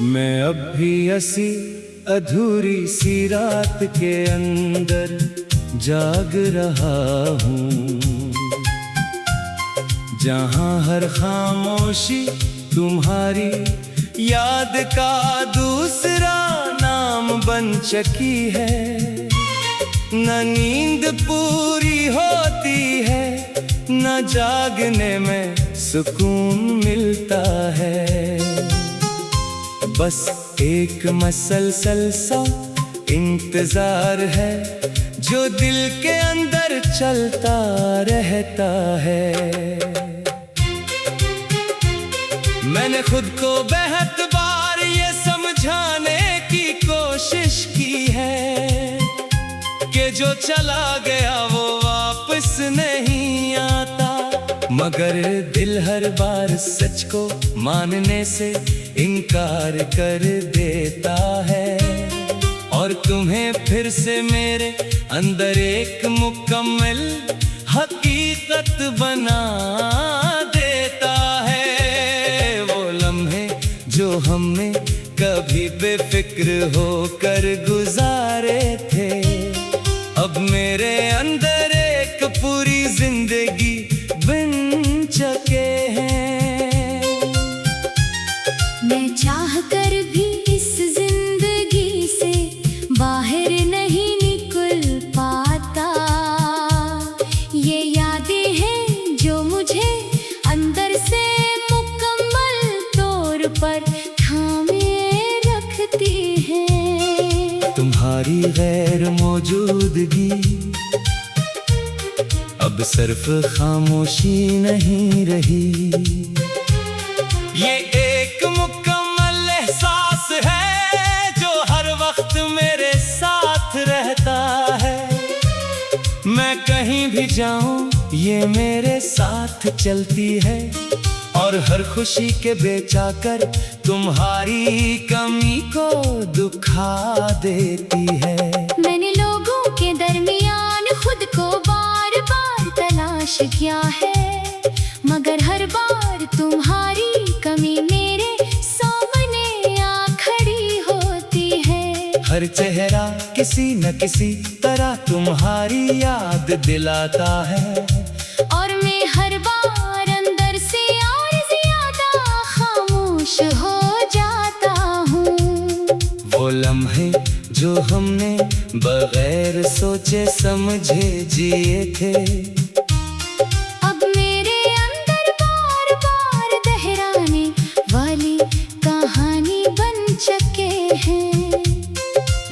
मैं अब भी ऐसी अधूरी सी रात के अंदर जाग रहा हूँ, जहाँ हर खामोशी तुम्हारी याद का दूसरा नाम बन चुकी है। न नींद पूरी होती है, न जागने में सुकून मिलता है। बस एक मसलसल सा इंतजार है जो दिल के अंदर चलता रहता है। मैंने खुद को बेहद बार ये समझाने की कोशिश की है कि जो चला गया वो वापस नहीं आता, मगर दिल हर बार सच को मानने से इनकार कर देता है और तुम्हें फिर से मेरे अंदर एक मुकम्मल हकीकत बना देता है। वो लम्हे जो हमने कभी बेफिक्र होकर गुजारे थे, अब मेरे अंदर एक पूरी जिंदगी बन चुके हैं। मैं चाह कर भी इस जिंदगी से बाहर नहीं निकल पाता। ये यादें हैं जो मुझे अंदर से मुकम्मल तौर पर थामे रखती हैं। तुम्हारी गैर मौजूदगी अब सिर्फ खामोशी नहीं रही, ये एक मुकम्मल एहसास है जो हर वक्त मेरे साथ रहता है। मैं कहीं भी जाऊं ये मेरे साथ चलती है और हर खुशी के बेचाकर तुम्हारी कमी को दुखा देती है। मैंने लोगों के दरमियान खुद को बार बार तलाश किया है, मगर हर बार तुम्हारी कमी मेरे सामने आ खड़ी होती है। हर चेहरा किसी न किसी तरह तुम्हारी याद दिलाता है और मैं हर बार अंदर से और ज्यादा खामोश हो जाता हूँ। वो लम्हे जो हमने बगैर सोचे समझे जिए थे, अब मेरे अंदर बार बार दोहराने वाली कहानी बन चुके हैं।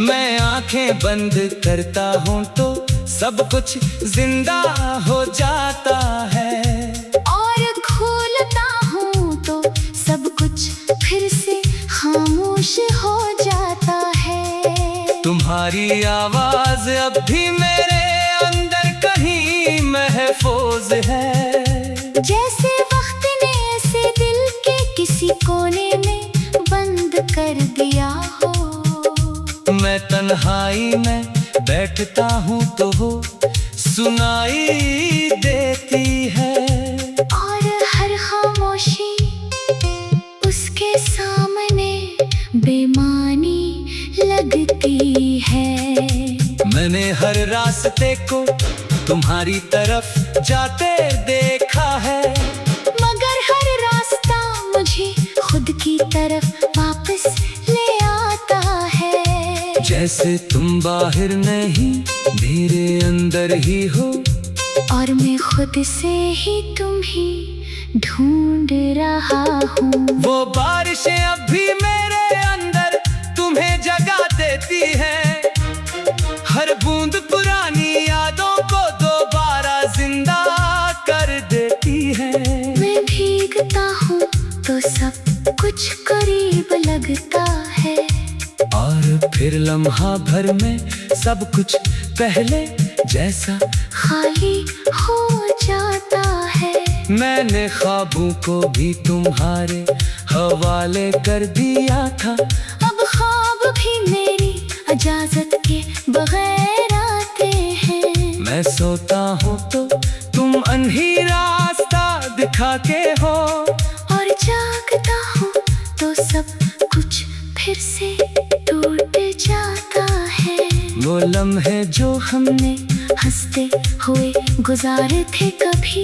मैं आंखें बंद करता हूँ तो सब कुछ जिंदा हो जाता है और खोलता हूँ तो सब कुछ फिर से खामोश हो जाता है। तुम्हारी आवाज अब भी मेरे अंदर कहीं महफूज है, जैसे वक्त ने ऐसे दिल के किसी कोने में बंद कर दिया हो। मैं तन्हाई में बैठता हूँ तो वो सुनाई देती है और हर खामोशी उसके सामने बेमानी लगती है। मैंने हर रास्ते को तुम्हारी तरफ जाते देखा है, मगर हर रास्ता मुझे खुद की तरफ वापस ले आता है। जैसे तुम बाहर नहीं मेरे अंदर ही हो और मैं खुद से ही तुम्हें ढूंढ रहा हूँ। वो बारिशें अब भी मेरे अंदर तुम्हें जगा देती हैं, हर बूंद पुरानी यादों को दोबारा जिंदा कर देती है। मैं भीगता हूँ तो सब कुछ करीब लगता है और फिर लम्हा भर में सब कुछ पहले जैसा खाली हो जाता है। मैंने ख्वाबों को भी तुम्हारे हवाले कर दिया था, अब ख्वाब भी मेरी इजाजत के बगैर आते हैं। मैं सोता हूँ तो तुम अंधेरा रास्ता दिखा के हो और जागता हूँ तो सब कुछ फिर से टूट जाता है। वो लम्हे जो हमने हंसते हुए गुजारे थे कभी,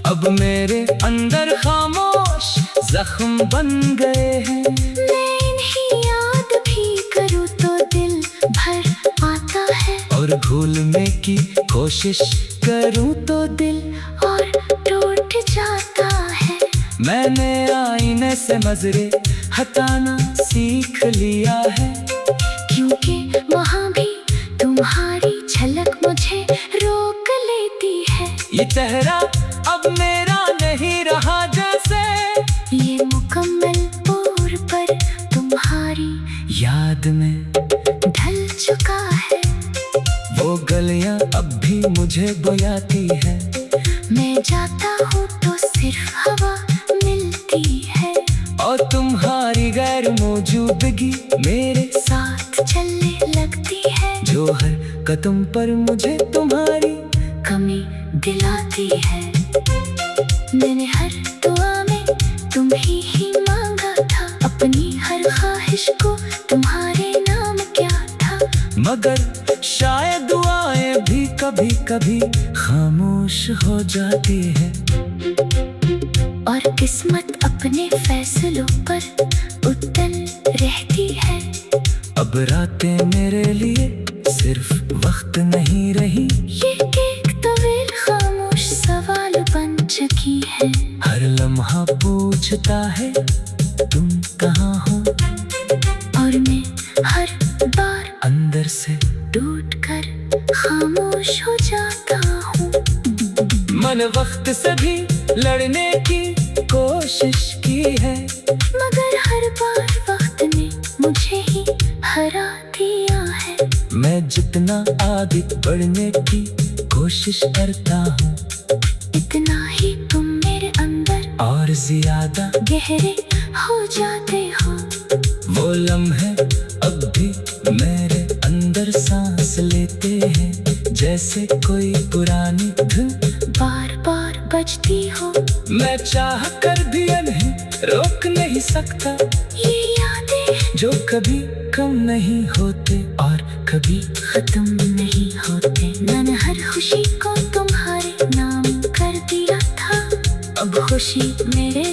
अब मेरे अंदर खामोश जख्म बन गए हैं। मैं इन्हीं याद भी करूँ तो दिल भर आता है, और भूलने की कोशिश करूँ तो दिल और टूट जाता है। मैंने आईने से नजरे हटाना सीख लिया है, क्योंकि वहाँ भी तुम्हारी झलक मुझे रोक लेती है। ये चेहरा अब मेरा नहीं रहा जैसे, ये मुकम्मल तौर पर तुम्हारी याद में ढल चुका है। वो गलियां अब भी मुझे बुलाती है। मैं जाता हूँ तो सिर्फ हवा मिलती है, और तुम्हारी गैर मौजूदगी मेरे साथ चलने लगती है। जो हर कदम पर मुझे तुम्हारी कमी दिलाती है। मैंने हर दुआ में तुम्हें ही मांगा था, अपनी हर ख्वाहिश को तुम्हारे नाम क्या था। मगर शायद दुआएं भी कभी कभी खामोश हो जाती है। और किस्मत अपने फैसलों पर उतल रहती है। अब रातें मेरे लिए सिर्फ वक्त नहीं रही, ये एक तवील खामोश सवाल बन चुकी है। हर लम्हा पूछता है तुम कहाँ हो, और मैं हर बार अंदर से टूट कर खामोश हो जाता हूँ। मन वक्त से भी लड़ने की कोशिश की है, मगर हर बार वक्त ने मुझे ही हरा दिया है। मैं जितना आगे बढ़ने की कोशिश करता हूँ, इतना ही तुम मेरे अंदर और ज्यादा गहरे हो जाते हो। वो लम्हे अब भी मेरे अंदर सांस लेते हैं, जैसे कोई पुरानी धुन बार बार बजती हो। मैं चाह कर भी इन्हें रोक नहीं सकता। ये यादें जो कभी कम नहीं होते और कभी खत्म नहीं होते। मैंने हर खुशी को तुम्हारे नाम कर दिया था, अब खुशी मेरे